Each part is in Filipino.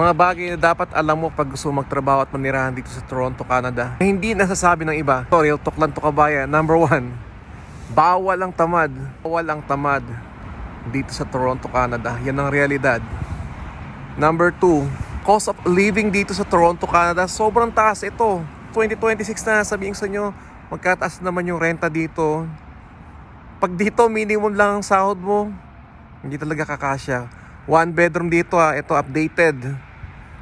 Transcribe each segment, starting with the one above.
Mga bagay na dapat alam mo pag gusto magtrabaho at manirahan dito sa Toronto, Canada, na hindi nasasabi ng iba. So, real talk lang to kabayan. Number 1, bawal ang tamad. Bawal ang tamad dito sa Toronto, Canada. Yan ang realidad. Number 2, cost of living dito sa Toronto, Canada, sobrang taas ito. 2026 na, sabihin sa inyo, magkataas naman yung renta dito. Pag dito, minimum lang ang sahod mo, hindi talaga kakasya. 1 bedroom dito ito updated.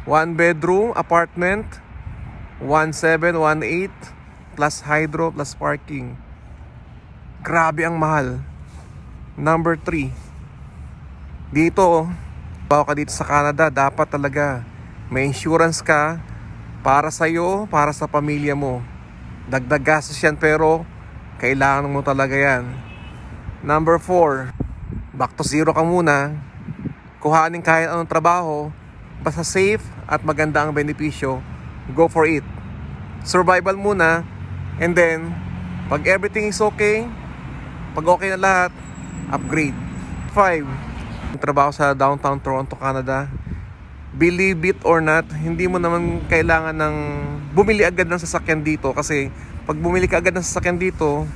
1 bedroom apartment, 1,718 plus hydro plus parking. Grabe ang mahal. Number 3, dito, bawa ka dito sa Canada, dapat talaga may insurance ka para sa'yo, para sa pamilya mo. Dagdag gastos yan pero kailangan mo talaga yan. Number 4, back to zero ka muna. Kuhanin kahit anong trabaho, basta safe at maganda ang benepisyo, go for it. Survival muna, and then pag everything is okay, pag okay na lahat, upgrade. 5, trabaho sa downtown Toronto, Canada. Believe it or not, hindi mo naman kailangan ng bumili agad ng sasakyan dito, kasi pag bumili ka agad ng sasakyan dito,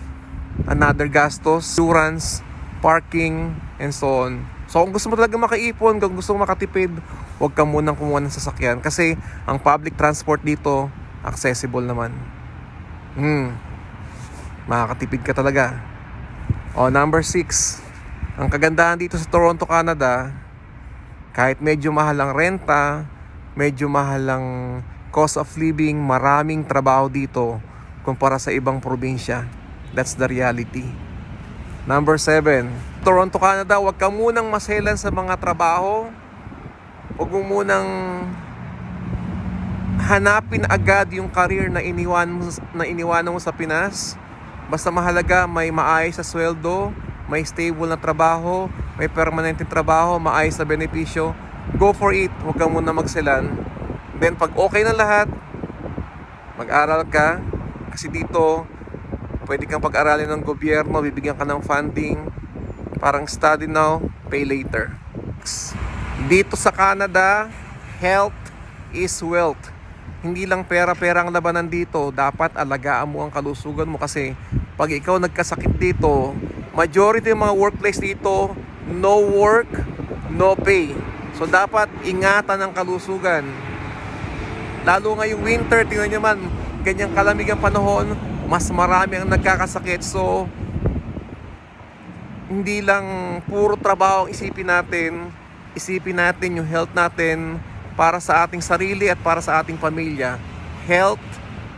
another gastos, insurance, parking, and so on. So kung gusto mo talaga makaipon, kung gusto mo makatipid, huwag ka munang kumuha ng sasakyan, kasi ang public transport dito accessible naman. Makakatipid ka talaga. Number 6, ang kagandahan dito sa Toronto, Canada, kahit medyo mahal ang renta, medyo mahal ang cost of living, maraming trabaho dito kumpara sa ibang probinsya. That's the reality. Number 7, Toronto, Canada, huwag ka munang maselan sa mga trabaho. Huwag mo munang hanapin agad yung career na iniwanan mo sa Pinas. Basta mahalaga may maayos sa sweldo, may stable na trabaho, may permanenteng trabaho, maayos na benepisyo. Go for it, huwag ka muna magselan. Then pag okay na lahat, mag-aral ka, kasi dito pwede kang pag-aralin ng gobyerno, bibigyan ka ng funding, parang study now, pay later. Dito sa Canada, health is wealth. Hindi lang pera-pera ang labanan dito, dapat alagaan mo ang kalusugan mo, kasi pag ikaw nagkasakit dito, majority ng mga workplace dito, no work, no pay. So dapat ingatan ang kalusugan. Lalo ngayong winter, tingnan nyo man, ganyang kalamig ang panahon, mas marami ang nagkakasakit. So hindi lang puro trabaho ang isipin natin yung health natin para sa ating sarili at para sa ating pamilya. Health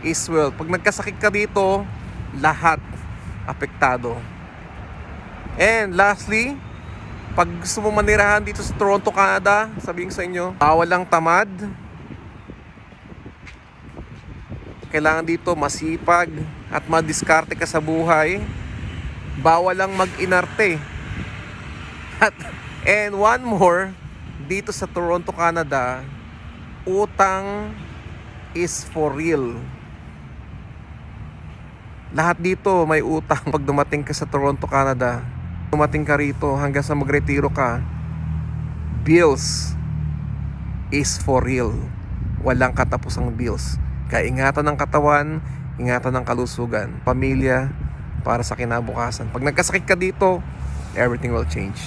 is wealth. Pag nagkasakit ka dito, lahat apektado. And lastly, pag gusto mo manirahan dito sa Toronto, Canada, sabihin sa inyo, bawal ang tamad. Kailangan dito masipag at madiskarte ka sa buhay. Bawal lang mag-inarte. And one more, dito sa Toronto, Canada, utang is for real. Lahat dito may utang. Pag dumating ka sa Toronto, Canada, dumating ka rito hanggang sa magretiro ka, bills is for real. Walang katapusang bills. Kaya ingatan ng katawan, ingatan ng kalusugan, pamilya, para sa kinabukasan. Pag nagkasakit ka dito, everything will change.